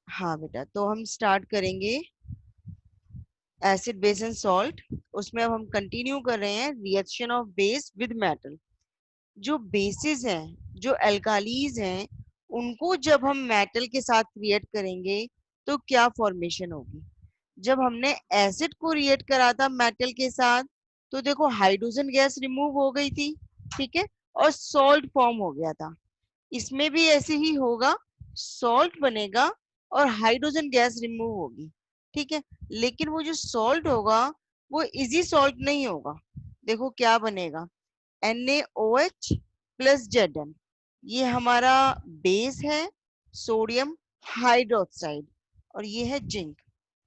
हाँ बेटा, तो हम स्टार्ट करेंगे एसिड बेस एंड सॉल्ट। उसमें अब हम कंटिन्यू कर रहे हैं reaction of base with metal. जो बेसिस हैं, जो एल्कालीज हैं, उनको जब हम मेटल के साथ रिएक्ट करेंगे तो क्या फॉर्मेशन होगी। जब हमने एसिड को रिएक्ट करा था मेटल के साथ, तो देखो हाइड्रोजन गैस रिमूव हो गई थी, ठीक है, और सॉल्ट फॉर्म हो गया था। इसमें भी ऐसे ही होगा, सॉल्ट बनेगा और हाइड्रोजन गैस रिमूव होगी, ठीक है। लेकिन वो जो सॉल्ट होगा वो इजी सॉल्ट नहीं होगा। देखो क्या बनेगा, NaOH प्लस Zn, ये हमारा बेस है, सोडियम हाइड्रोक्साइड, और ये है जिंक,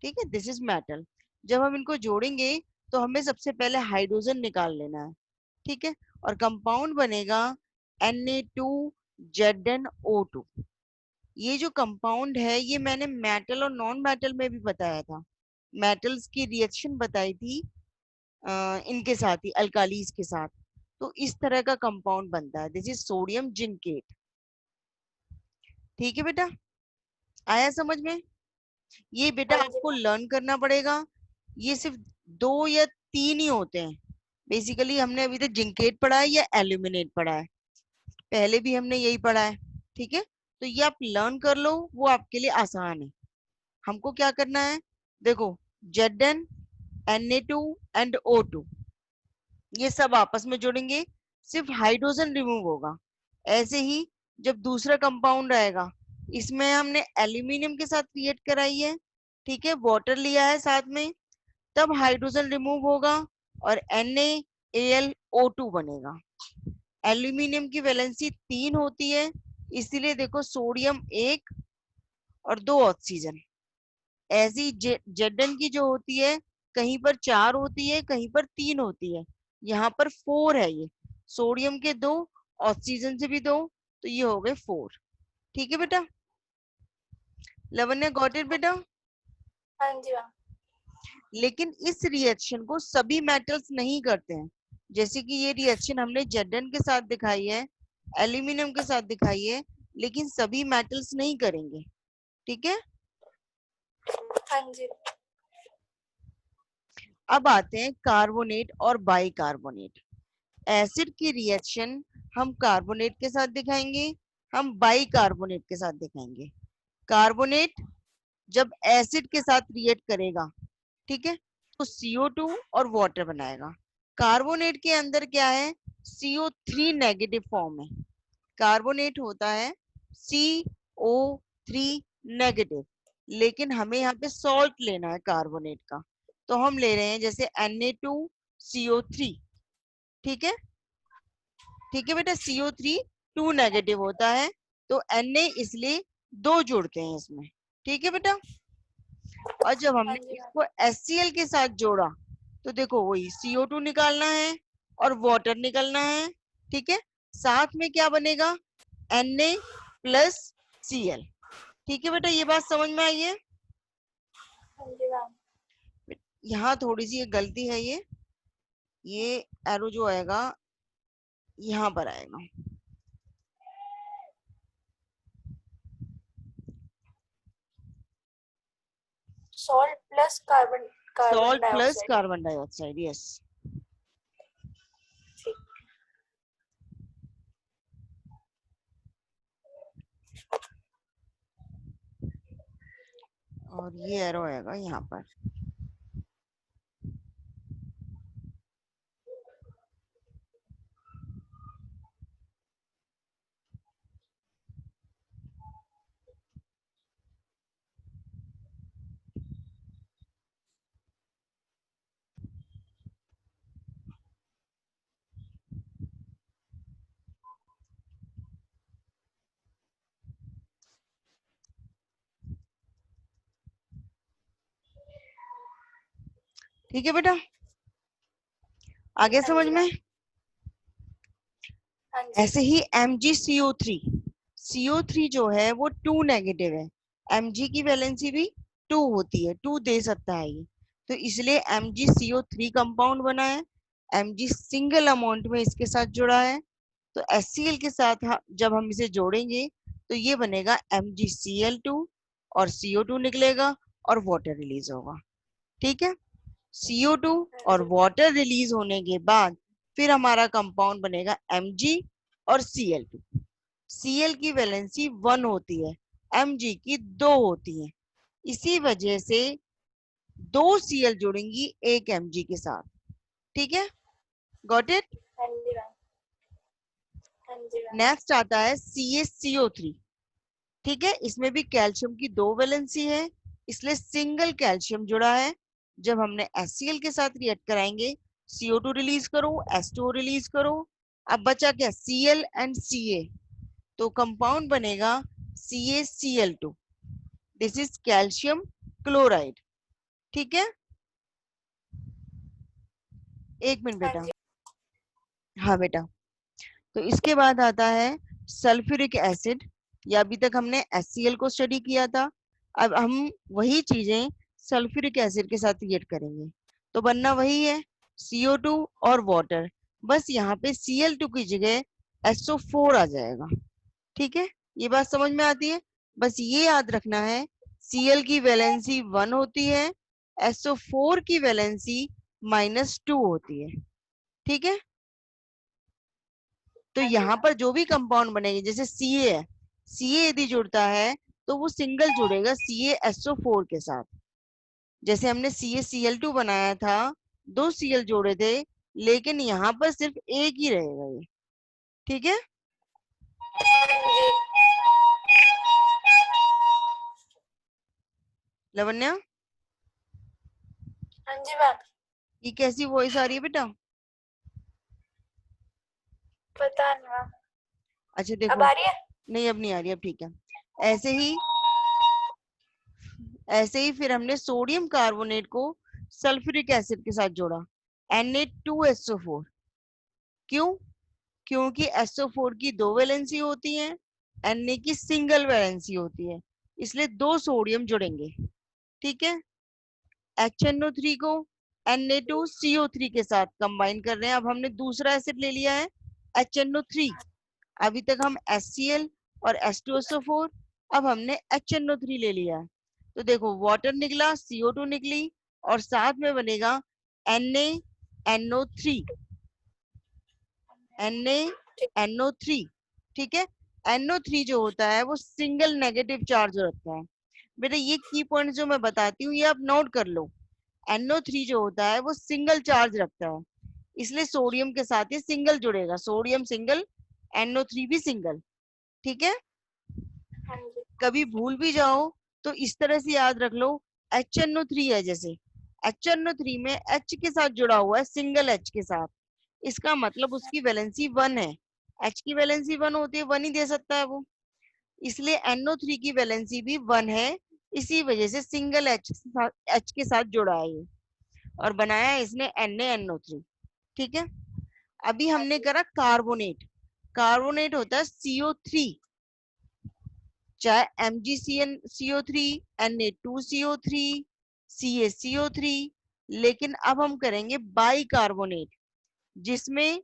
ठीक है, दिस इज मेटल। जब हम इनको जोड़ेंगे तो हमें सबसे पहले हाइड्रोजन निकाल लेना है, ठीक है, और कंपाउंड बनेगा Na2ZnO2। ये जो कंपाउंड है ये मैंने मेटल और नॉन मेटल में भी बताया था, मेटल्स की रिएक्शन बताई थी इनके साथ ही, अल्कालीज के साथ। तो इस तरह का कंपाउंड बनता है, दिस इज सोडियम जिंकेट। ठीक है बेटा, आया समझ में। ये बेटा हाँ जी आपको मैम। लर्न करना पड़ेगा। ये सिर्फ 2 या 3 ही होते हैं बेसिकली। हमने अभी तक जिंकेट पढ़ा है या एल्यूमिनेट पढ़ा है, पहले भी हमने यही पढ़ा है, ठीक है। तो ये आप लर्न कर लो, वो आपके लिए आसान है। हमको क्या करना है, देखो Zn, Na2 एंड O2, ये सब आपस में जुड़ेंगे, सिर्फ हाइड्रोजन रिमूव होगा। ऐसे ही जब दूसरा कंपाउंड आएगा, इसमें हमने एल्यूमिनियम के साथ क्रिएट कराई है, ठीक है, वाटर लिया है साथ में, तब हाइड्रोजन रिमूव होगा और NaAlO2 बनेगा। एल्यूमिनियम की वैलेंसी 3 होती है, इसीलिए देखो सोडियम 1 और 2 ऑक्सीजन। ऐसी Zn की जो होती है, कहीं पर 4 होती है, कहीं पर 3 होती है, यहाँ पर 4 है। ये सोडियम के 2, ऑक्सीजन से भी 2, तो ये हो गए 4। ठीक है बेटा, लवन्या गॉट इट बेटा। हाँ जी मैम। लेकिन इस रिएक्शन को सभी मेटल्स नहीं करते हैं। जैसे कि ये रिएक्शन हमने Zn के साथ दिखाई है, एल्यूमिनियम के साथ दिखाई है, लेकिन सभी मेटल्स नहीं करेंगे, ठीक है। हाँ जी। अब आते हैं कार्बोनेट और बाइकार्बोनेट। एसिड की रिएक्शन हम कार्बोनेट के साथ दिखाएंगे, हम बाइकार्बोनेट के साथ दिखाएंगे। कार्बोनेट जब एसिड के साथ रिएक्ट करेगा, ठीक है, तो CO2 और वाटर बनाएगा। कार्बोनेट के अंदर क्या है, CO3 नेगेटिव फॉर्म है। कार्बोनेट होता है CO3 नेगेटिव, लेकिन हमें यहाँ पे सॉल्ट लेना है कार्बोनेट का, तो हम ले रहे हैं जैसे Na2CO3, ठीक है। ठीक है बेटा, CO3 2 नेगेटिव होता है, तो Na इसलिए 2 जुड़ते हैं इसमें, ठीक है बेटा। और जब हाँ हमने जी मैम। इसको HCl के साथ जोड़ा, तो देखो वही CO2 निकालना है और वाटर निकलना है, ठीक है। साथ में क्या बनेगा, Na प्लस Cl। ठीक है बेटा, ये बात समझ में आई है। हाँ जी मैम। यहाँ थोड़ी सी एक गलती है, ये एरो जो आएगा यहाँ पर आएगा, salt plus carbon carbon salt plus dioxide. Carbon dioxide, yes. ठीक। और ये एरो आएगा यहाँ पर। ठीक है बेटा, आगे हाँ समझ जी में। मैम। हाँ जी। ऐसे ही MgCO3, CO3 जो है वो 2 नेगेटिव है, Mg की वैलेंसी भी 2 होती है, 2 दे सकता है ये, तो इसलिए MgCO3 कंपाउंड बना है। Mg सिंगल अमाउंट में इसके साथ जुड़ा है, तो HCl के साथ जब हम इसे जोड़ेंगे तो ये बनेगा MgCl2 और CO2 निकलेगा और वाटर रिलीज होगा। ठीक है, CO2 हाँ और जी वाटर रिलीज होने के बाद फिर हमारा कंपाउंड बनेगा Mg और Cl2। Cl की वैलेंसी 1 होती है, Mg की 2 होती है, इसी वजह से 2 Cl जुड़ेंगी एक Mg के साथ। ठीक है, गॉट इट। हाँ जी मैम। हाँ जी मैम। नेक्स्ट आता है CaCO3। ठीक है, इसमें भी कैल्शियम की 2 वैलेंसी है, इसलिए सिंगल कैल्शियम जुड़ा है। जब हमने HCl के साथ रिएक्ट कराएंगे, CO2 रिलीज करो, H2O रिलीज करो, अब बचा क्या, Cl एंड Ca, तो कंपाउंड बनेगा CaCl2। This is calcium chloride. ठीक है, एक मिनट हाँ बेटा। जी। हाँ बेटा, तो इसके बाद आता है सल्फ्यूरिक एसिड। या अभी तक हमने HCl को स्टडी किया था, अब हम वही चीजें सल्फ्यूरिक एसिड के साथ रिएक्ट करेंगे, तो बनना वही है, CO2 और वाटर, बस यहाँ पे Cl2 की जगह SO4 आ जाएगा। ठीक है, ये बात समझ में आती है। बस ये याद रखना है, Cl की वैलेंसी 1 होती है, SO4 की वैलेंसी -2 होती है। ठीक है, तो हाँ जी यहाँ मैम। पर जो भी कंपाउंड बनेंगे, जैसे Ca है, Ca यदि जुड़ता है तो वो सिंगल जुड़ेगा CaSO4 के साथ। जैसे हमने CaCl2 बनाया था, 2 Cl जोड़े थे, लेकिन यहाँ पर सिर्फ एक ही रहेगा ये। ठीक है, हाँ जी। लवण्या, हाँ जी मैम। ये कैसी वॉइस आ रही है बेटा? पता नहीं मैम। अच्छा अब देखो, आ रही है? नहीं अब नहीं आ रही, अब ठीक है। ऐसे ही ऐसे ही फिर हमने सोडियम कार्बोनेट को सल्फ्यूरिक एसिड के साथ जोड़ा, Na2SO4। क्यों? क्योंकि SO4 की 2 वैलेंसी होती है, Na की सिंगल वैलेंसी होती है, इसलिए 2 सोडियम जुड़ेंगे। ठीक है, HNO3 को Na2CO3 के साथ कंबाइन कर रहे हैं। अब हमने दूसरा एसिड ले लिया है HNO3। अभी तक हम HCl और H2SO4, अब हमने HNO3 ले लिया है, तो देखो वाटर निकला, CO2 निकली, और साथ में बनेगा NaNO3। ठीक। NaNO3। ठीक है, NO3 जो होता है वो सिंगल नेगेटिव चार्ज रखता है। बेटा ये की पॉइंट जो मैं बताती हूँ ये आप नोट कर लो। NO3 जो होता है वो सिंगल चार्ज रखता है, इसलिए सोडियम के साथ ये सिंगल जुड़ेगा, सोडियम सिंगल, NO3 भी सिंगल। ठीक है, हाँ जी। कभी भूल भी जाओ तो इस तरह से याद रख लो, HNO3 है, जैसे HNO3 में H के साथ जुड़ा हुआ है, सिंगल H के साथ, इसका मतलब उसकी वैलेंसी 1 है। H की वैलेंसी 1 होती है, 1 ही दे सकता है वो, इसलिए NO3 की वैलेंसी भी 1 है, इसी वजह से सिंगल H के साथ जुड़ा है ये, और बनाया है इसने NaNO3। ठीक है, अभी हाँ हमने जी। करा कार्बोनेट। कार्बोनेट होता है CO3, चाहे MgCN CO3, Na2CO3, CaCO3, लेकिन अब हम करेंगे बाई कार्बोनेट, जिसमें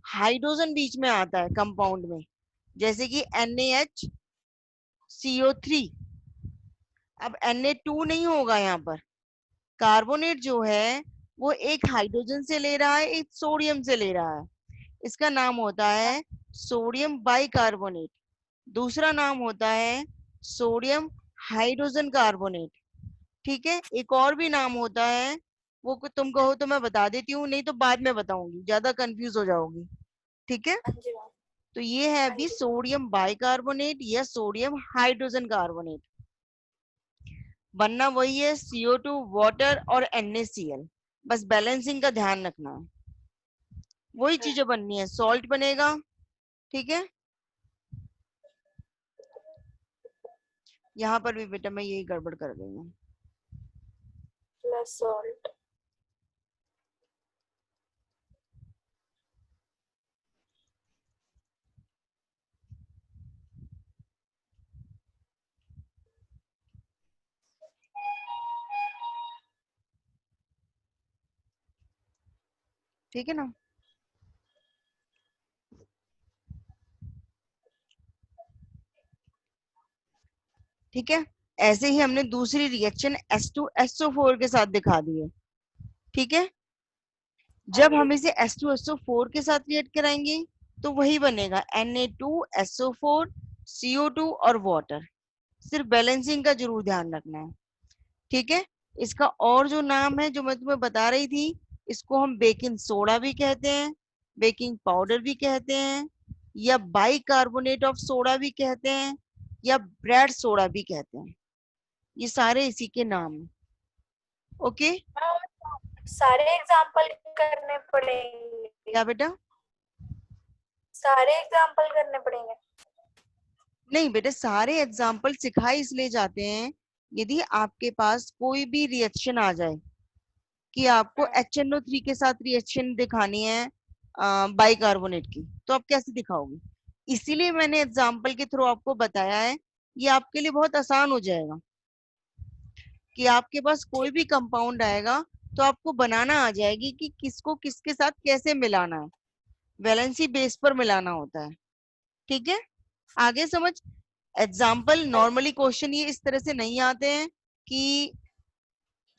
हाइड्रोजन बीच में आता है कंपाउंड में, जैसे कि NaHCO3। अब Na2 नहीं होगा यहाँ पर, कार्बोनेट जो है वो एक हाइड्रोजन से ले रहा है, एक सोडियम से ले रहा है, इसका नाम होता है सोडियम बाइकार्बोनेट। दूसरा नाम होता है सोडियम हाइड्रोजन कार्बोनेट। ठीक है, एक और भी नाम होता है, वो तुम कहो तो मैं बता देती हूँ, नहीं तो बाद में बताऊंगी, ज्यादा कंफ्यूज हो जाओगी। ठीक है, हाँ जी मैम। तो ये है हाँ अभी जी। सोडियम बाइकार्बोनेट या सोडियम हाइड्रोजन कार्बोनेट। बनना वही है, CO2 वाटर और NaCl, बस बैलेंसिंग का ध्यान रखना है, वही हाँ। चीजें बननी है, सॉल्ट बनेगा। ठीक है, यहाँ पर भी बेटा मैं यही गड़बड़ कर गई हूँ। Plus salt. ठीक है ना, ठीक है, ऐसे ही हमने दूसरी रिएक्शन H2SO4 के साथ दिखा दी है। ठीक है, हाँ जब जी। हम इसे H2SO4 के साथ रिएक्ट कराएंगे तो वही बनेगा Na2SO4 CO2 और वाटर। सिर्फ बैलेंसिंग का जरूर ध्यान रखना है। ठीक है, इसका और जो नाम है जो मैं तुम्हें बता रही थी, इसको हम बेकिंग सोडा भी कहते हैं, बेकिंग पाउडर भी कहते हैं, या बाइकार्बोनेट ऑफ सोडा भी कहते हैं, या ब्रेड सोडा भी कहते हैं। ये सारे इसी के नाम हैं। ओके, हाँ, सारे एग्जाम्पल करने पड़ेंगे। क्या बेटा? सारे एग्जाम्पल करने पड़ेंगे। नहीं बेटे, सारे एग्जाम्पल सिखाए इसलिए जाते हैं यदि आपके पास कोई भी रिएक्शन आ जाए कि आपको HNO3 के साथ रिएक्शन दिखानी है बाइकार्बोनेट की, तो आप कैसे दिखाओगे? इसीलिए मैंने एग्जाम्पल के थ्रू आपको बताया है। ये आपके लिए बहुत आसान हो जाएगा कि आपके पास कोई ठीक। भी कंपाउंड आएगा तो आपको बनाना आ जाएगी कि किसको किसके साथ कैसे मिलाना है। वैलेंसी बेस पर मिलाना होता है। ठीक है, आगे समझ। एग्जाम्पल हाँ नॉर्मली क्वेश्चन ये इस तरह से नहीं आते हैं कि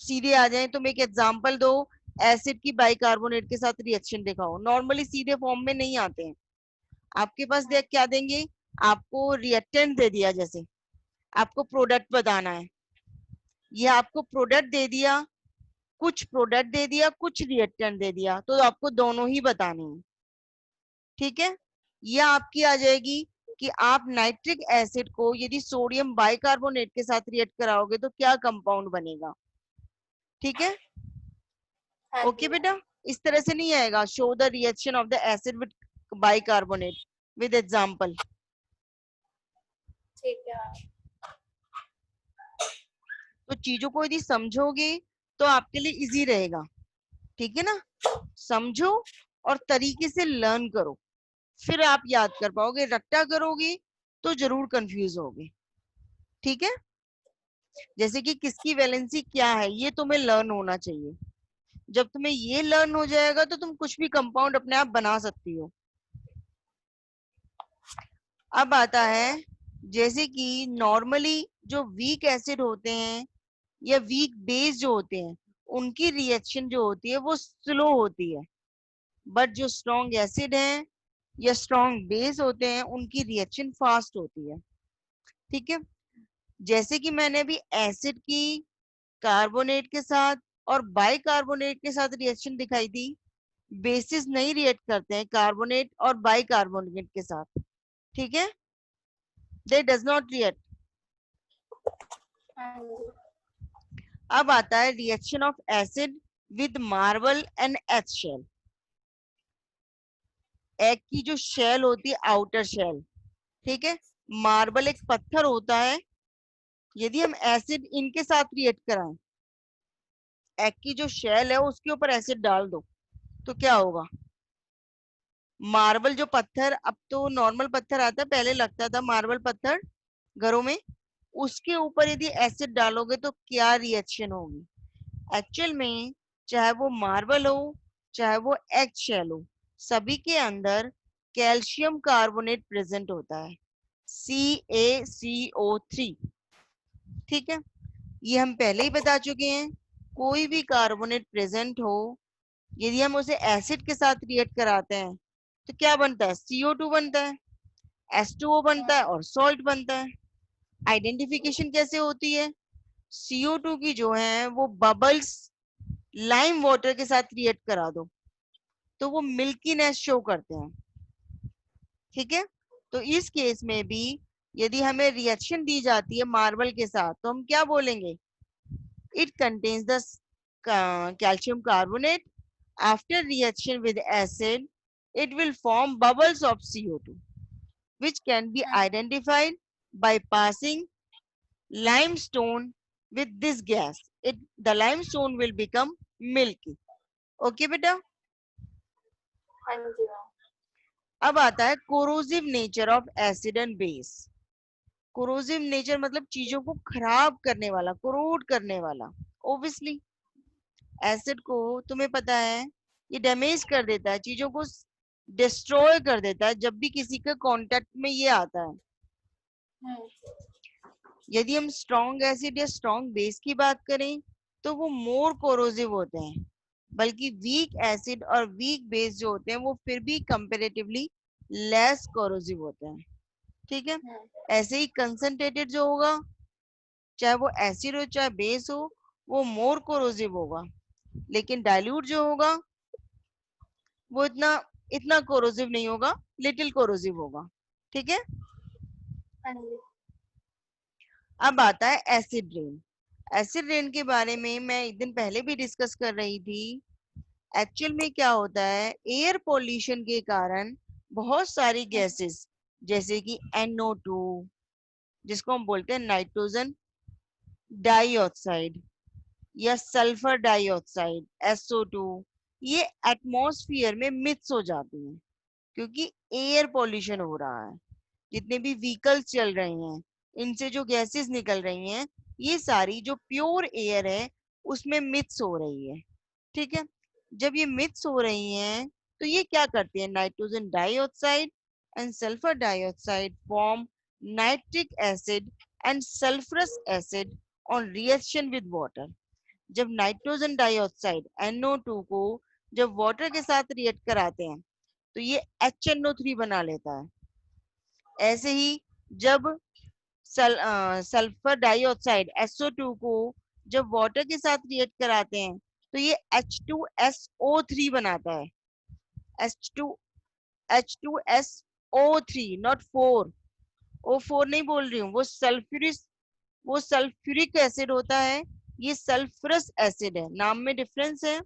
सीधे आ जाए तुम एक एग्जाम्पल दो, एसिड की बाइकार्बोनेट के साथ रिएक्शन दिखाओ। नॉर्मली सीधे फॉर्म में नहीं आते हैं। आपके पास देख क्या देंगे, आपको रिएक्टेंट दे दिया, जैसे आपको प्रोडक्ट बताना है, ये आपको प्रोडक्ट दे दिया, कुछ प्रोडक्ट दे दिया, कुछ रिएक्टेंट दे दिया, तो आपको दोनों ही बताने हैं। ठीक है, यह आपकी आ जाएगी कि आप नाइट्रिक एसिड को यदि सोडियम बाइकार्बोनेट के साथ रिएक्ट कराओगे तो क्या कंपाउंड बनेगा। ठीक है, हाँ ओके जी। बेटा, इस तरह से नहीं आएगा show the reaction of the acid with bicarbonate with example. ठीक है। तो चीजों को यदि समझोगे तो आपके लिए इजी रहेगा। ठीक है ना, समझो और तरीके से लर्न करो, फिर आप याद कर पाओगे। रट्टा करोगे तो जरूर कंफ्यूज होगे। ठीक है, जैसे कि किसकी वैलेंसी क्या है ये तुम्हें लर्न होना चाहिए। जब तुम्हें ये लर्न हो जाएगा तो तुम कुछ भी कंपाउंड अपने आप बना सकती हो। अब आता है, जैसे कि नॉर्मली जो वीक एसिड होते हैं या वीक बेस जो होते हैं उनकी रिएक्शन जो होती है वो स्लो होती है, बट जो स्ट्रॉन्ग एसिड है या स्ट्रॉन्ग बेस होते हैं उनकी रिएक्शन फास्ट होती है। ठीक है, जैसे कि मैंने अभी एसिड की कार्बोनेट के साथ और बाइकार्बोनेट के साथ रिएक्शन दिखाई थी, बेसिस नहीं रिएक्ट करते हैं कार्बोनेट और बाइकार्बोनेट के साथ। ठीक है, दे डज नॉट रिएक्ट। हाँ जी। अब आता है reaction of acid with marble and egg shell. Egg की जो शेल होती है, आउटर शेल, ठीक है, मार्बल एक पत्थर होता है, यदि हम एसिड इनके साथ रिएक्ट कराएं, एग की जो शेल है उसके ऊपर एसिड डाल दो तो क्या होगा। मार्बल जो पत्थर, अब तो नॉर्मल पत्थर आता है, पहले लगता था मार्बल पत्थर घरों में, उसके ऊपर यदि एसिड डालोगे तो क्या रिएक्शन होगी। एक्चुअल में चाहे वो मार्बल हो चाहे वो एग शेल हो, सभी के अंदर कैल्शियम कार्बोनेट प्रेजेंट होता है, CaCO3। ठीक है, ये हम पहले ही बता चुके हैं। कोई भी कार्बोनेट प्रेजेंट हो, यदि हम उसे एसिड के साथ रिएक्ट कराते हैं तो क्या बनता है, CO2 बनता है, H2O बनता है और सॉल्ट बनता है। आइडेंटिफिकेशन कैसे होती है, CO2 की जो है वो बबल्स लाइम वाटर के साथ रिएक्ट करा दो तो वो मिल्कीनेस शो करते हैं। ठीक है, तो इस केस में भी यदि हमें रिएक्शन दी जाती है मार्बल के साथ तो हम क्या बोलेंगे, it contains the calcium carbonate. After reaction with acid, it will form bubbles of CO2, which can be identified by passing limestone with this gas. The limestone will become milky. Okay बेटा। हाँ जी ma'am. अब आता है corrosive nature of acid and base. Corrosive nature मतलब चीजों को खराब करने वाला, कोरोड करने वाला। ओब्वियसली एसिड को तुम्हें पता है ये डैमेज कर देता है, चीजों को डिस्ट्रॉय कर देता है जब भी किसी के कांटेक्ट में ये आता है। यदि हम स्ट्रॉन्ग एसिड या स्ट्रॉन्ग बेस की बात करें तो वो मोर कोरोसिव होते हैं, बल्कि वीक एसिड और वीक बेस जो होते हैं वो फिर भी कंपैरेटिवली लेस कोरोसिव होते हैं। ठीक है, ऐसे ही कंसंट्रेटेड जो होगा, चाहे वो एसिड हो चाहे बेस हो, वो मोर कोरोसिव होगा, लेकिन डाइल्यूट जो होगा वो इतना इतना कोरोसिव नहीं होगा, लिटिल कोरोसिव होगा। ठीक है, हाँ जी। अब आता है एसिड रेन। एसिड रेन के बारे में मैं एक दिन पहले भी डिस्कस कर रही थी। एक्चुअल में क्या होता है, एयर पोल्यूशन के कारण बहुत सारी गैसेस जैसे कि NO2, जिसको हम बोलते हैं नाइट्रोजन डाइऑक्साइड या सल्फर डाइऑक्साइड SO2, ये एटमॉस्फेयर में मिक्स हो जाती हैं क्योंकि एयर पोल्यूशन हो रहा है। जितने भी व्हीकल्स चल रहे हैं इनसे जो गैसेस निकल रही हैं, ये सारी जो प्योर एयर है उसमें मिक्स हो रही है। ठीक है, जब ये मिक्स हो रही हैं तो ये क्या करती है, nitrogen dioxide and sulphur dioxide form nitric acid and sulphurous acid on reaction with water. जब नाइट्रोजन डाइऑक्साइड NO2 को जब वाटर के साथ रिएक्ट कराते हैं तो ये HNO3 बना लेता है। ऐसे ही जब सल्फर डाइऑक्साइड SO2 को जब वाटर के साथ रिएक्ट कराते हैं तो ये H2SO3 बनाता है। H2SO3 नॉट 4, O4 नहीं बोल रही हूँ, वो सल्फ्यूरिक एसिड होता है, ये सल्फरस एसिड है, नाम में डिफरेंस है।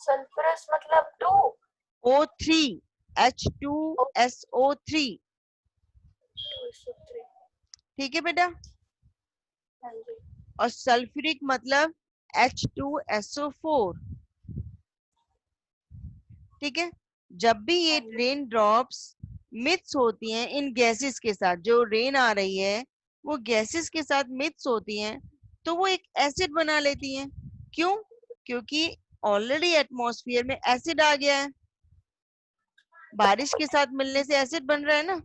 सल्फरस मतलब 2। O3, H2SO3। ठीक है बेटा, हाँ जी। और सल्फ्यूरिक मतलब H2SO4। ठीक है, जब भी ये हाँ जी। रेन ड्रॉप्स मिक्स होती हैं इन गैसेस के साथ, जो रेन आ रही है वो गैसेस के साथ मिक्स होती हैं तो वो एक एसिड बना लेती हैं। क्यों? क्योंकि ऑलरेडी एटमॉस्फेयर में एसिड आ गया है, बारिश के साथ मिलने से एसिड बन रहा है ना,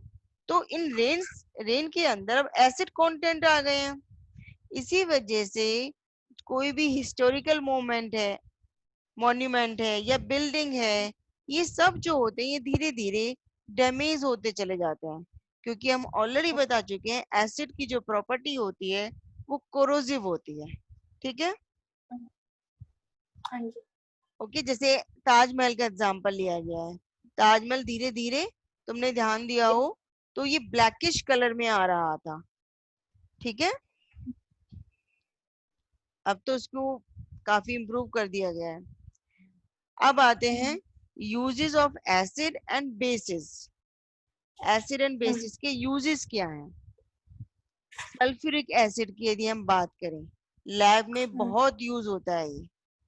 तो इन रेन के अंदर अब एसिड कंटेंट आ गए हैं। इसी वजह से कोई भी हिस्टोरिकल मॉन्यूमेंट है या बिल्डिंग है, ये सब जो होते हैं ये धीरे धीरे डैमेज होते चले जाते हैं, क्योंकि हम ऑलरेडी बता चुके हैं एसिड की जो प्रॉपर्टी होती है वो कोरोसिव होती है। ठीक है, हाँ जी। ओके, जैसे ताजमहल का एग्जांपल लिया गया है। ताजमहल धीरे धीरे, तुमने ध्यान दिया हो तो ये ब्लैकिश कलर में आ रहा था। ठीक है, अब तो उसको काफी इम्प्रूव कर दिया गया है। अब आते हैं uses of acid and bases. Acid and bases के यूजेस क्या हैं? सल्फ्यूरिक एसिड की यदि हम बात करें, लैब में बहुत यूज होता है ये।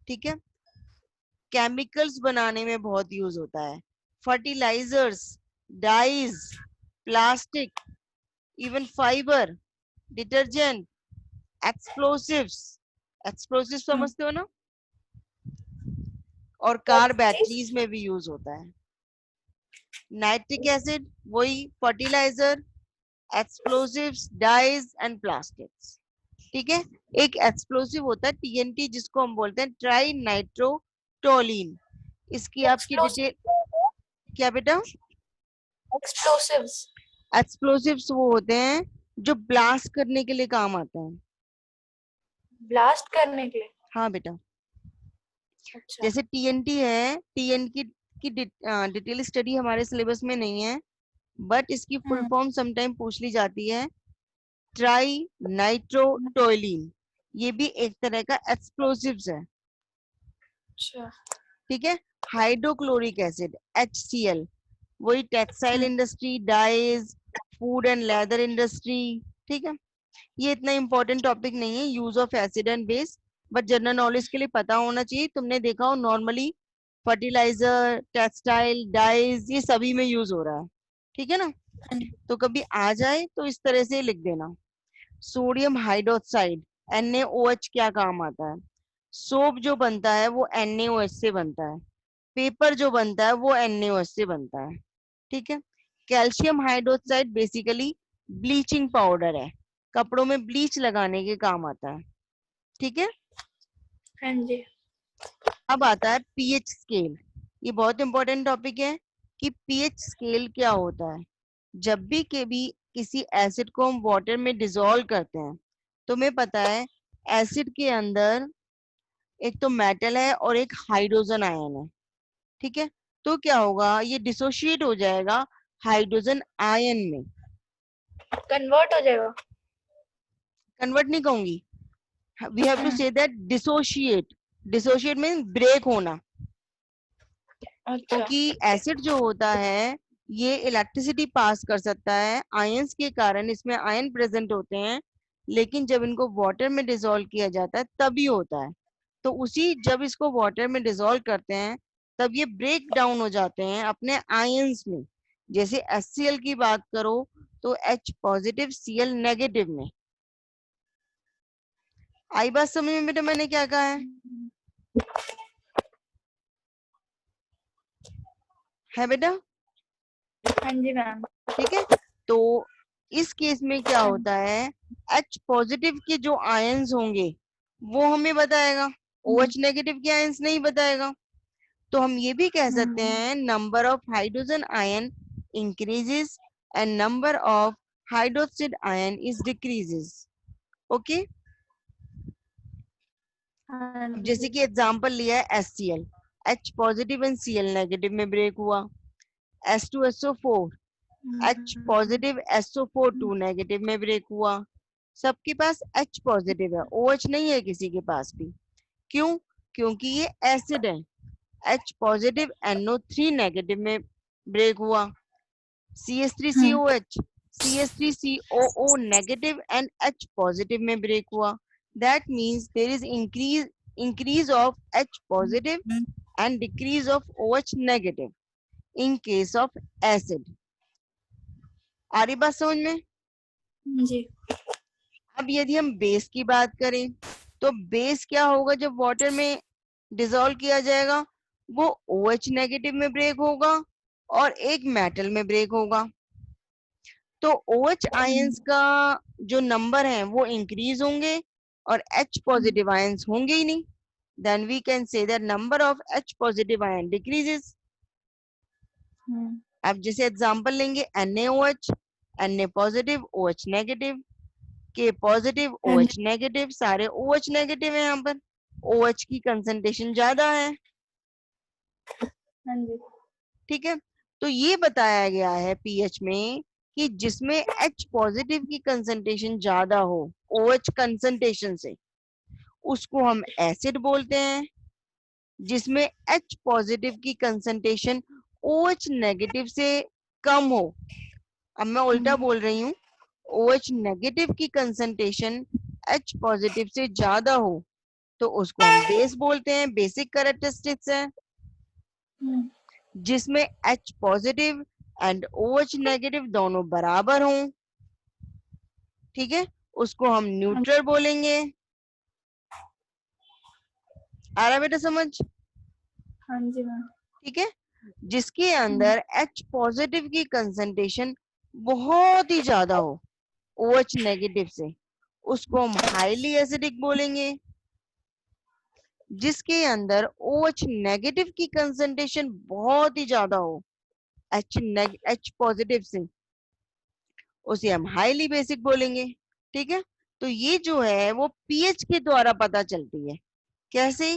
ठीक है, केमिकल्स बनाने में बहुत यूज होता है, fertilisers, dyes, plastic, even fibre, detergent, explosives. Explosive समझते हो ना? और कार बैटरीज में भी यूज होता है। नाइट्रिक एसिड वही fertiliser, explosives, dyes and plastics. ठीक है, एक एक्सप्लोसिव होता है TNT, जिसको हम बोलते हैं ट्राई नाइट्रोटोलिन। इसकी आपकी डिटेल क्या बेटा? एक्सप्लोसिव्स। एक्सप्लोसिव्स वो होते हैं जो ब्लास्ट करने के लिए काम आते हैं। ब्लास्ट करने के लिए? हाँ बेटा, अच्छा। जैसे TNT है, TNT की डिटेल स्टडी हमारे सिलेबस में नहीं है, बट इसकी फुल फॉर्म समटाइम पूछ ली जाती है, ट्राई नाइट्रोटोलिन। ये भी एक तरह का एक्सप्लोसिव्स है। अच्छा। ठीक है, हाइड्रोक्लोरिक एसिड HCl, वही textile industry, dyes, food and leather industry. ठीक है, ये इतना इंपॉर्टेंट टॉपिक नहीं है use of acid and base, but general knowledge के लिए पता होना चाहिए। तुमने देखा हो नॉर्मली फर्टिलाइजर, टेक्सटाइल, डाइज, ये सभी में यूज हो रहा है। ठीक है ना, तो कभी आ जाए तो इस तरह से लिख देना। सोडियम हाइड्रोक्साइड NaOH क्या काम आता है? सोप जो बनता है वो NaOH से बनता है, पेपर जो बनता है वो NaOH से बनता है। ठीक है, calcium hydroxide basically bleaching powder है, कपड़ों में ब्लीच लगाने के काम आता है, ठीक है। हाँ जी। अब आता है पीएच स्केल। ये बहुत इंपॉर्टेंट टॉपिक है कि पीएच स्केल क्या होता है। जब भी किसी एसिड को हम वाटर में डिसॉल्व करते हैं, तुम्हें पता है एसिड के अंदर एक तो मेटल है और एक हाइड्रोजन आयन है, ठीक है। तो क्या होगा, ये डिसोशिएट हो जाएगा हाइड्रोजन आयन में। कन्वर्ट हो जाएगा। कन्वर्ट नहीं कहूंगी, we have to say that dissociate. Dissociate mean break होना। अच्छा। क्योंकि एसिड जो होता है ये इलेक्ट्रिसिटी पास कर सकता है आयंस के कारण, इसमें आयन प्रेजेंट होते हैं, लेकिन जब इनको वाटर में डिसॉल्व किया जाता है तभी होता है। तो उसी जब इसको वाटर में डिसॉल्व करते हैं तब ये ब्रेक डाउन हो जाते हैं अपने आयंस में। जैसे HCl की बात करो तो H पॉजिटिव Cl नेगेटिव में। आई बात समझ में बेटा मैंने क्या कहा है बेटा? हाँ जी मैम। ठीक है। तो इस केस में क्या होता है, H पॉजिटिव के जो आयंस होंगे वो हमें बताएगा, OH नेगेटिव के आयंस नहीं बताएगा। तो हम ये भी कह सकते हैं number of hydrogen ion increases and number of hydroxide ion is decreases. Okay. हाँ अब जैसे जी। कि एग्जांपल लिया है HCl, H positive and Cl negative में ब्रेक हुआ। H2SO4, H positive SO4 2 negative में ब्रेक हुआ। सबके पास H पॉजिटिव है, OH नहीं है किसी के पास भी। क्यों? क्योंकि ये एसिड है। H पॉजिटिव NO3 नेगेटिव में ब्रेक हुआ। CH3COH, CH3COO negative and H positive में break हुआ. That means there is increase of H positive and decrease of OH negative in case of acid. आ रही बात समझ में? जी। अब यदि हम बेस की बात करें तो बेस क्या होगा, जब वाटर में डिसॉल्व किया जाएगा वो OH नेगेटिव में ब्रेक होगा और एक मेटल में ब्रेक होगा। तो OH आयंस का जो नंबर है वो इंक्रीज होंगे और H पॉजिटिव आयंस होंगे ही नहीं। Then we can say that number of H positive ion decreases. अब जैसे एग्जांपल लेंगे NaOH, Na positive OH negative, K positive OH negative, सारे OH नेगेटिव है। यहाँ पर OH की कंसंट्रेशन ज्यादा है, हाँ जी। ठीक है। तो ये बताया गया है पीएच में कि जिसमें H पॉजिटिव की कंसंट्रेशन ज्यादा हो OH कंसंट्रेशन से, उसको हम एसिड बोलते हैं। जिसमें H पॉजिटिव की कंसंट्रेशन OH नेगेटिव से कम हो, अब मैं उल्टा बोल रही हूँ, OH नेगेटिव की कंसंट्रेशन H पॉजिटिव से ज्यादा हो तो उसको हम बेस बोलते हैं। बेसिक कैरेक्टरिस्टिक्स है। जिसमें H positive and OH negative दोनों बराबर हों, ठीक है, उसको हम न्यूट्रल बोलेंगे। आ रहा बेटा समझ? हाँ जी मैम। ठीक है। जिसके अंदर H पॉजिटिव की कंसंट्रेशन बहुत ही ज्यादा हो OH नेगेटिव से, उसको हम हाईली एसिडिक बोलेंगे। जिसके अंदर OH नेगेटिव की कंसंट्रेशन बहुत ही ज्यादा हो H पॉजिटिव से, उसे हम हाईली बेसिक बोलेंगे। ठीक है। तो ये जो है वो पीएच के द्वारा पता चलती है। कैसे?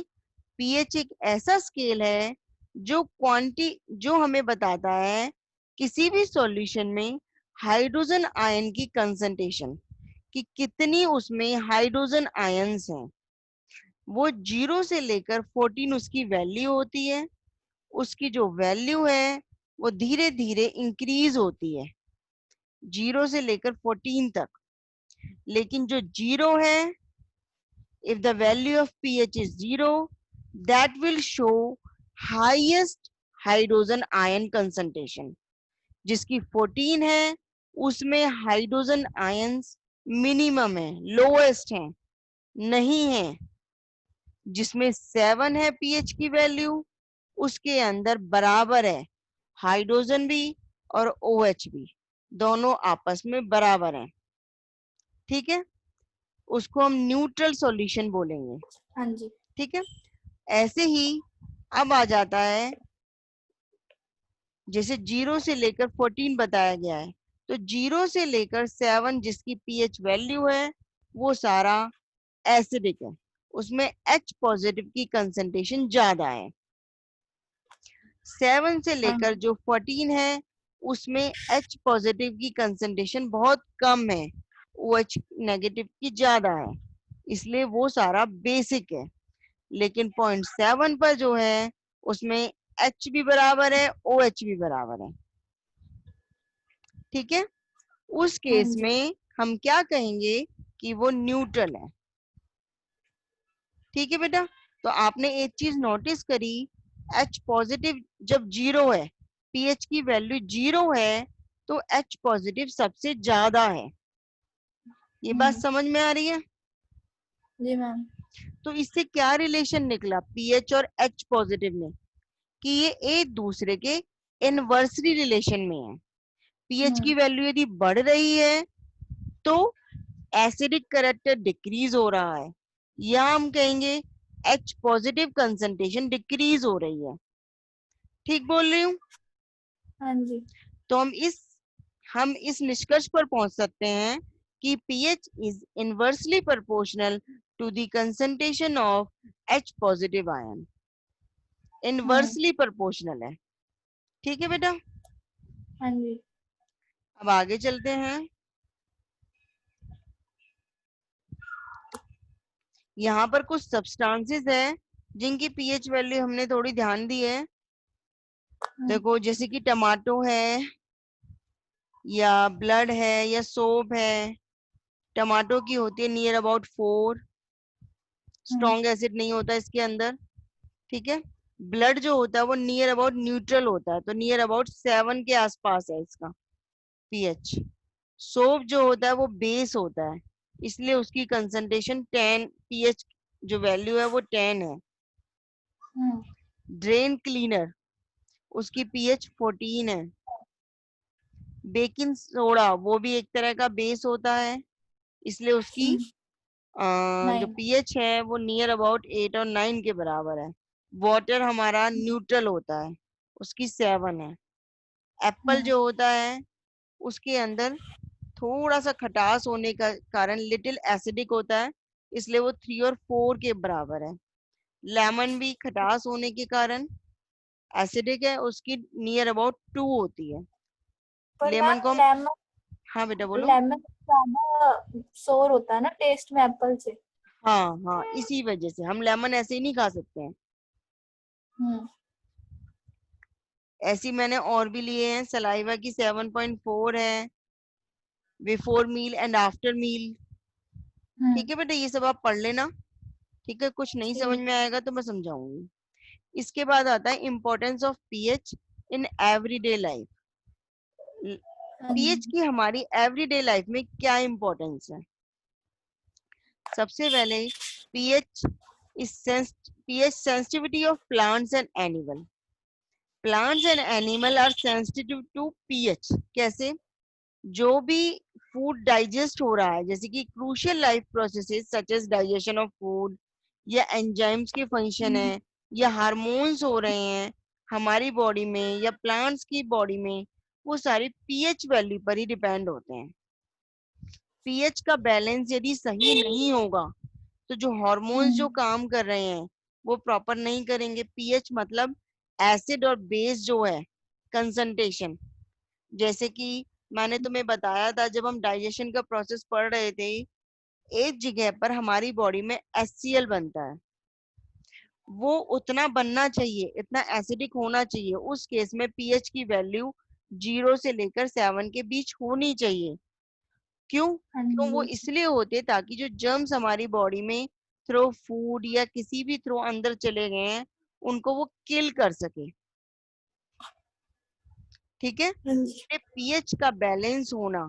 पीएच एक ऐसा स्केल है जो हमें बताता है किसी भी सॉल्यूशन में हाइड्रोजन आयन की कंसंट्रेशन, कि कितनी उसमें हाइड्रोजन आयंस हैं। वो 0 से लेकर 14 उसकी वैल्यू होती है। उसकी जो वैल्यू है वो धीरे धीरे इंक्रीज होती है 0 से लेकर 14 तक। लेकिन जो 0 है, if the value of pH is 0, that will show highest hydrogen ion concentration. जिसकी 14 है उसमें हाइड्रोजन आयंस मिनिमम है, लोएस्ट है, नहीं है। जिसमें 7 है पीएच की वैल्यू, उसके अंदर बराबर है हाइड्रोजन भी और OH भी, दोनों आपस में बराबर हैं। ठीक है, उसको हम न्यूट्रल सॉल्यूशन बोलेंगे। हाँ जी। ठीक है, ऐसे ही अब आ जाता है, जैसे 0 से लेकर 14 बताया गया है, तो 0 से लेकर 7 जिसकी पीएच वैल्यू है वो सारा एसिडिक है, उसमें H पॉजिटिव की कंसंट्रेशन ज्यादा है। 7 से हाँ लेकर जो 14 है उसमें H पॉजिटिव की कंसंट्रेशन बहुत कम है, OH नेगेटिव की ज्यादा है, इसलिए वो सारा बेसिक है। लेकिन 0.7 पर जो है उसमें H भी बराबर है, OH भी बराबर है। ठीक है, उस हाँ केस जी। में हम क्या कहेंगे कि वो न्यूट्रल है। ठीक है बेटा, तो आपने एक चीज नोटिस करी, H पॉजिटिव जब 0 है, पीएच की वैल्यू 0 है, तो H पॉजिटिव सबसे ज्यादा है। ये बात समझ में आ रही है? जी मैम। तो इससे क्या रिलेशन निकला पीएच और H पॉजिटिव में, कि ये एक दूसरे के इनवर्सली रिलेशन में है। पीएच की वैल्यू यदि बढ़ रही है तो एसिडिक कैरेक्टर डिक्रीज हो रहा है, या हम कहेंगे H पॉजिटिव कंसंट्रेशन डिक्रीज हो रही है। ठीक बोल रही हूँ? हाँ जी। तो हम इस निष्कर्ष पर पहुंच सकते हैं कि pH is inversely proportional to the concentration of H positive ion. Inversely proportional है। ठीक है बेटा, हाँ जी। अब आगे चलते हैं। यहाँ पर कुछ सब्सटेंसेस है जिनकी पीएच वैल्यू हमने थोड़ी ध्यान दी है। देखो, जैसे कि टमाटो है, या ब्लड है, या सोप है। टमाटो की होती है नियर अबाउट 4, स्ट्रॉन्ग एसिड नहीं होता इसके अंदर। ठीक है, ब्लड जो होता है वो नियर अबाउट न्यूट्रल होता है, तो नियर अबाउट 7 के आसपास है इसका पीएच। सोप जो होता है वो बेस होता है, इसलिए उसकी कंसंट्रेशन 10, पीएच जो वैल्यू है वो 10 है। ड्रेन क्लीनर, उसकी पीएच 14 है। बेकिंग सोडा वो भी एक तरह का बेस होता है, इसलिए उसकी जो 9। पीएच है वो नियर अबाउट 8 और 9 के बराबर है। वाटर हमारा न्यूट्रल होता है, उसकी 7 है। एप्पल जो होता है उसके अंदर थोड़ा सा खटास होने का कारण लिटिल एसिडिक होता है, इसलिए वो 3 और 4 के बराबर है। लेमन भी खटास होने के कारण एसिडिक है, उसकी नियर अबाउट 2 होती है। पर लेमन को मैम हम, लेमन हाँ बेटा बोलो। लेमन ज्यादा सोर होता है ना टेस्ट में एप्पल से। हाँ हाँ, इसी वजह से हम लेमन ऐसे ही नहीं खा सकते हैं। हम्म। ऐसी मैंने और भी लिए हैं। सलाइवा की 7.4 है, before meal and after meal. ठीक है बेटा, ये सब आप पढ़ लेना। ठीक है, कुछ नहीं समझ ठीक। में आएगा तो मैं समझाऊंगी। इसके बाद आता है importance of pH in everyday life. PH की हमारी एवरीडे लाइफ में क्या इम्पोर्टेंस है? सबसे पहले, pH pH sensitivity of plants and animal. Plants and animal are sensitive to pH. कैसे? जो भी फूड डाइजेस्ट हो रहा है, जैसे कि crucial life processes such as digestion of food, या एंजाइम्स के फंक्शन है, या हार्मोन्स हो रहे हैं हमारी बॉडी में या प्लांट्स की बॉडी में, वो सारी पीएच वैल्यू पर ही डिपेंड होते हैं। पीएच का बैलेंस यदि सही नहीं होगा तो जो हार्मोन्स जो काम कर रहे हैं वो प्रॉपर नहीं करेंगे। पीएच मतलब एसिड और बेस जो है कंसंट्रेशन। जैसे कि मैंने तुम्हें बताया था, जब हम डाइजेशन का प्रोसेस पढ़ रहे थे, एक जगह पर हमारी बॉडी में HCl बनता है, वो उतना बनना चाहिए, इतना एसिडिक होना चाहिए। उस केस में पीएच की वैल्यू 0 से लेकर 7 के बीच होनी चाहिए। क्यों? क्यों वो इसलिए होते ताकि जो जर्म्स हमारी बॉडी में थ्रू फूड या किसी भी थ्रू अंदर चले गए हैं उनको वो किल कर सके। ठीक है, पीएच का बैलेंस होना,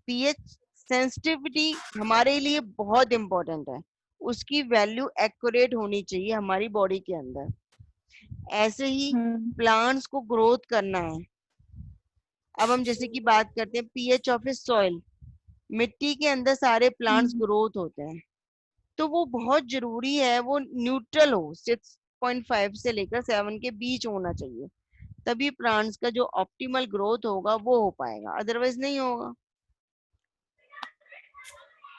पीएच सेंसिटिविटी हमारे लिए बहुत इंपॉर्टेंट है। उसकी वैल्यू एक्यूरेट होनी चाहिए हमारी बॉडी के अंदर। ऐसे ही प्लांट्स को ग्रोथ करना है। अब हम जैसे कि बात करते हैं पीएच ऑफ ए सॉइल। मिट्टी के अंदर सारे प्लांट्स ग्रोथ होते हैं, तो वो बहुत जरूरी है वो न्यूट्रल हो, 6.5 से लेकर 7 के बीच होना चाहिए, तभी प्लांट्स का जो ऑप्टिमल ग्रोथ होगा वो हो पाएगा, अदरवाइज नहीं होगा।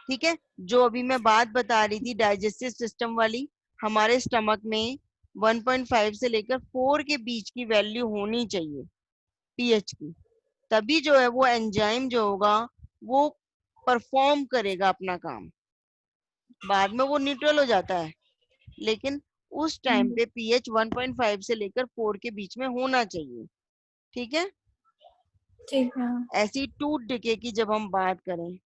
ठीक है, जो अभी मैं बात बता रही थी डाइजेस्टिव सिस्टम वाली, हमारे स्टमक में 1.5 से लेकर 4 के बीच की वैल्यू होनी चाहिए पीएच की, तभी जो है वो एंजाइम जो होगा वो परफॉर्म करेगा अपना काम। बाद में वो न्यूट्रल हो जाता है, लेकिन उस टाइम पे पीएच 1.5 से लेकर 4 के बीच में होना चाहिए। ठीक है, ठीक है। ऐसी टूथ डिके की जब हम बात करें,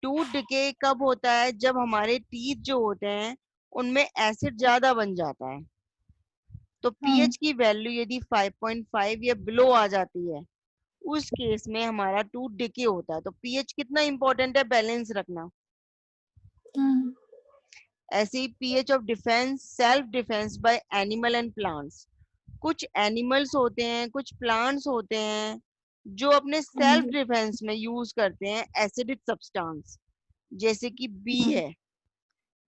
टूथ डिके कब होता है, जब हमारे टीथ जो होते हैं उनमें एसिड ज्यादा बन जाता है, तो पीएच की वैल्यू यदि 5.5 या बिलो आ जाती है, उस केस में हमारा टूथ डिके होता है। तो पीएच कितना इंपॉर्टेंट है बैलेंस रखना। ऐसे ही pH of defence, self defence by animal and plants, कुछ एनिमल्स होते हैं, कुछ प्लांट्स होते हैं जो अपने सेल्फ डिफेंस में यूज करते हैं एसिडिक सब्सटेंस, जैसे कि बी है,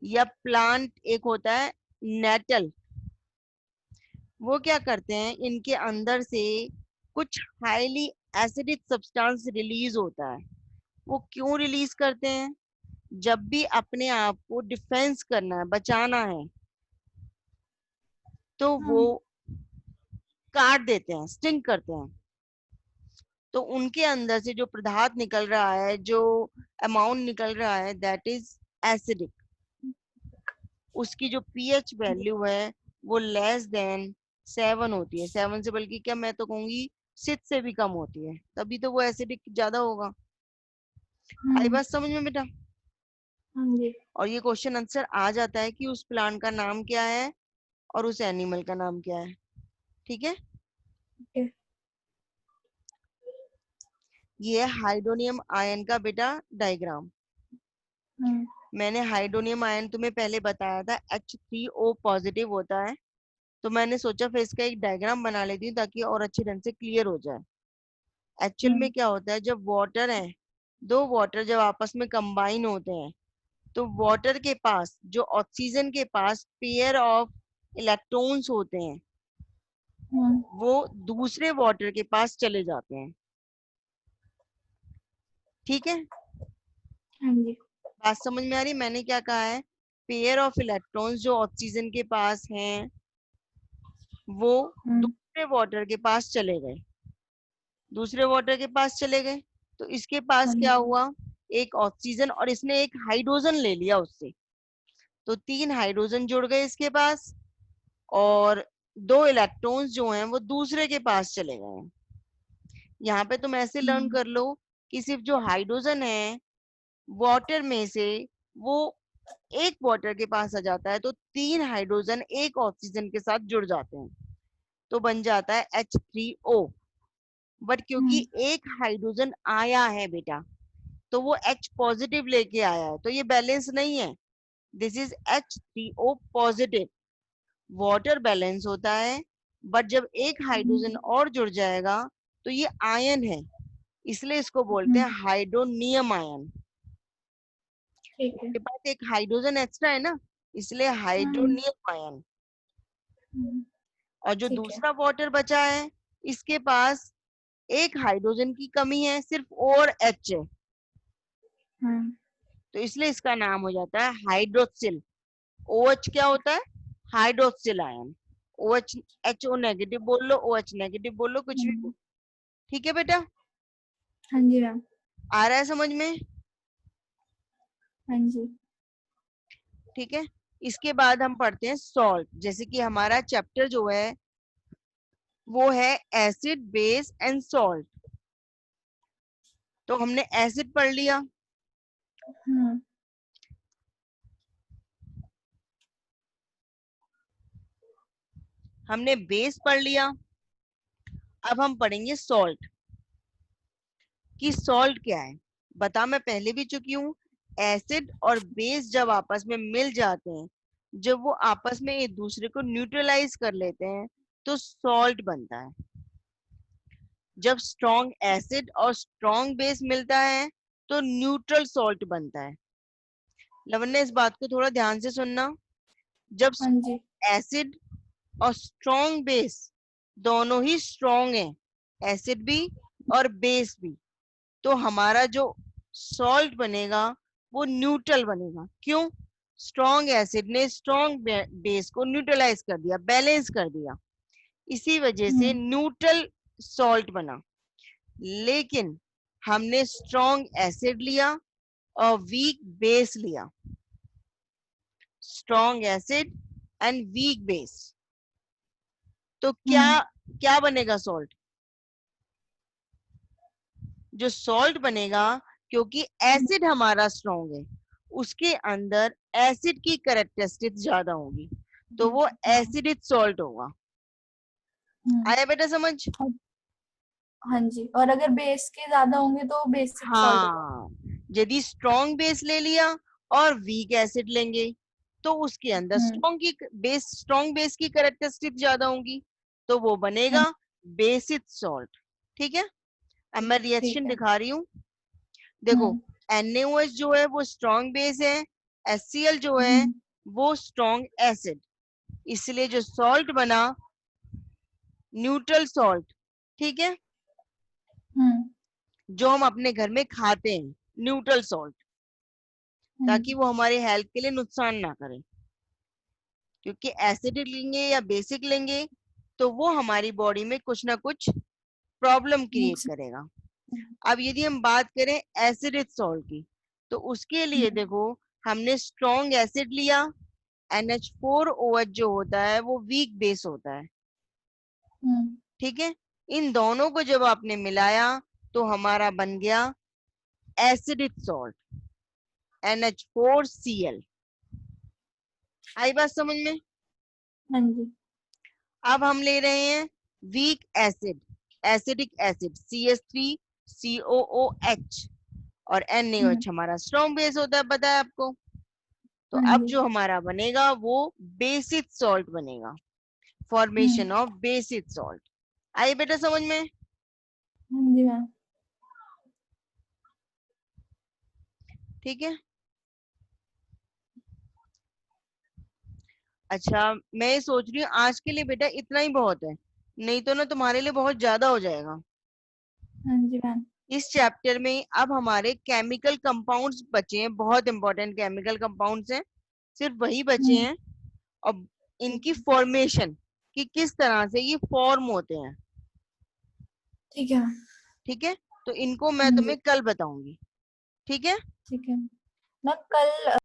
या प्लांट एक होता है नेटल, वो क्या करते हैं, इनके अंदर से कुछ हाईली एसिडिक सब्सटेंस रिलीज होता है। वो क्यों रिलीज करते हैं, जब भी अपने आप को डिफेंस करना है, बचाना है, तो वो काट देते हैं, स्टिंग करते हैं, तो उनके अंदर से जो पदार्थ निकल रहा है, जो अमाउंट निकल रहा है, दैट इज एसिडिक। उसकी जो पीएच वैल्यू है वो लेस देन 7 होती है, 7 से बल्कि क्या मैं तो कहूंगी 6 से भी कम होती है, तभी तो वो एसिडिक ज्यादा होगा। आई बात समझ में बेटा? और ये क्वेश्चन आंसर आ जाता है कि उस प्लांट का नाम क्या है और उस एनिमल का नाम क्या है। ठीक है, ये है हाइड्रोनियम आयन का बेटा डायग्राम। मैंने हाइड्रोनियम आयन तुम्हें पहले बताया था H3O पॉजिटिव होता है, तो मैंने सोचा फिर इसका एक डायग्राम बना लेती हूँ ताकि और अच्छे ढंग से क्लियर हो जाए। एक्चुअल में क्या होता है, जब वाटर है, दो वाटर जब आपस में कंबाइन होते हैं, तो वाटर के पास जो ऑक्सीजन के पास पेयर ऑफ इलेक्ट्रॉन्स होते हैं वो दूसरे वाटर के पास चले जाते हैं। ठीक है, बात समझ में आ रही? मैंने क्या कहा है, पेयर ऑफ इलेक्ट्रॉन्स जो ऑक्सीजन के पास हैं वो दूसरे वाटर के पास चले गए, दूसरे वाटर के पास चले गए, तो इसके पास क्या हुआ, एक ऑक्सीजन और इसने एक हाइड्रोजन ले लिया उससे, तो 3 हाइड्रोजन जुड़ गए इसके पास, और 2 इलेक्ट्रॉन्स जो हैं वो दूसरे के पास चले गए। यहाँ पे तुम ऐसे लर्न कर लो कि सिर्फ जो हाइड्रोजन है वाटर में से वो एक वाटर के पास आ जाता है, तो 3 हाइड्रोजन एक ऑक्सीजन के साथ जुड़ जाते हैं, तो बन जाता है H3O। बट क्योंकि एक हाइड्रोजन आया है बेटा, तो वो H पॉजिटिव लेके आया है, तो ये बैलेंस नहीं है, this is H3O positive. Water balance होता है, बट जब एक हाइड्रोजन और जुड़ जाएगा तो ये आयन है, इसलिए इसको बोलते हैं हाइड्रोनियम आयन। उसके पास एक हाइड्रोजन एक्स्ट्रा है ना, इसलिए हाइड्रोनियम आयन। और जो दूसरा वाटर बचा है, इसके पास एक हाइड्रोजन की कमी है, सिर्फ और H है, तो इसलिए इसका नाम हो जाता है हाइड्रोक्सिल। OH क्या होता है, hydroxyl ion. OH, HO negative बोल लो, OH नेगेटिव बोल लो, कुछ भी बोलो। ठीक है बेटा? हाँ जी मैम। आ रहा है समझ में? हाँ जी। ठीक है, इसके बाद हम पढ़ते हैं सॉल्ट। जैसे कि हमारा चैप्टर जो है वो है एसिड, बेस एंड सॉल्ट, तो हमने एसिड पढ़ लिया, हमने बेस पढ़ लिया, अब हम पढ़ेंगे सॉल्ट कि सॉल्ट क्या है। बता, मैं पहले भी चुकी हूँ, एसिड और बेस जब आपस में मिल जाते हैं, जब वो आपस में एक दूसरे को न्यूट्रलाइज कर लेते हैं, तो सॉल्ट बनता है। जब स्ट्रॉन्ग एसिड और स्ट्रॉन्ग बेस मिलता है तो न्यूट्रल सॉल्ट बनता है। लवन्या इस बात को थोड़ा ध्यान से सुनना। जब हाँ जी। एसिड और स्ट्रॉन्ग बेस दोनों ही स्ट्रॉन्ग है, एसिड भी और बेस भी, तो हमारा जो सॉल्ट बनेगा वो न्यूट्रल बनेगा। क्यों? स्ट्रॉन्ग एसिड ने स्ट्रॉन्ग बेस को न्यूट्रलाइज कर दिया, बैलेंस कर दिया, इसी वजह से न्यूट्रल सॉल्ट बना। लेकिन हमने स्ट्रॉन्ग एसिड लिया और वीक बेस लिया, strong acid and weak base, तो क्या क्या बनेगा सॉल्ट? जो सॉल्ट बनेगा, क्योंकि एसिड हमारा स्ट्रॉन्ग है, उसके अंदर एसिड की कैरेक्टरिस्टिक्स ज्यादा होगी, तो वो एसिडिक सॉल्ट होगा। आया बेटा समझ? हाँ जी, और अगर बेस के ज्यादा होंगे तो बेसिक सॉल्ट होगा। हाँ, यदि स्ट्रॉन्ग बेस ले लिया और वीक एसिड लेंगे तो उसके अंदर स्ट्रॉन्ग बेस की कैरेक्टरिस्टिक ज्यादा होंगी, तो वो बनेगा बेसिक सॉल्ट। ठीक है, अब मैं ठीक रिएक्शन है। दिखा रही हूँ। देखो, NaOH जो है वो स्ट्रॉन्ग बेस है, HCl जो है वो स्ट्रॉन्ग एसिड, इसलिए जो सॉल्ट बना न्यूट्रल सॉल्ट। ठीक है, जो हम अपने घर में खाते हैं, न्यूट्रल सॉल्ट, ताकि वो हमारे हेल्थ के लिए नुकसान ना करे। क्योंकि एसिडिक लेंगे या बेसिक लेंगे तो वो हमारी बॉडी में कुछ ना कुछ प्रॉब्लम क्रिएट करेगा। अब यदि हम बात करें एसिडिक सॉल्ट की, तो उसके लिए देखो, हमने स्ट्रॉन्ग एसिड लिया, NH4OH जो होता है वो वीक बेस होता है। ठीक है, इन दोनों को जब आपने मिलाया तो हमारा बन गया एसिडिक सॉल्ट, NH4Cl। आई बात समझ में? हाँ जी। अब हम ले रहे हैं weak acid, acidic acid CH3COOH, और NaOH हमारा स्ट्रॉन्ग बेस होता है, पता है आपको। तो अब जो हमारा बनेगा वो बेसिक सॉल्ट बनेगा, फॉर्मेशन ऑफ बेसिक सॉल्ट। आई बेटा समझ में? हाँ जी मैम। ठीक है, अच्छा मैं ये सोच रही हूँ आज के लिए बेटा इतना ही बहुत है, नहीं तो ना तुम्हारे लिए बहुत ज्यादा हो जाएगा। हाँ जी मैम। इस चैप्टर में अब हमारे केमिकल कंपाउंड्स बचे हैं, बहुत इंपॉर्टेंट केमिकल कंपाउंड्स हैं, सिर्फ वही बचे हैं। और इनकी फॉर्मेशन कि किस तरह से ये फॉर्म होते हैं। ठीक है। ठीक है, तो इनको मैं तुम्हें कल बताऊंगी। ठीक है। ठीक है। मैं कल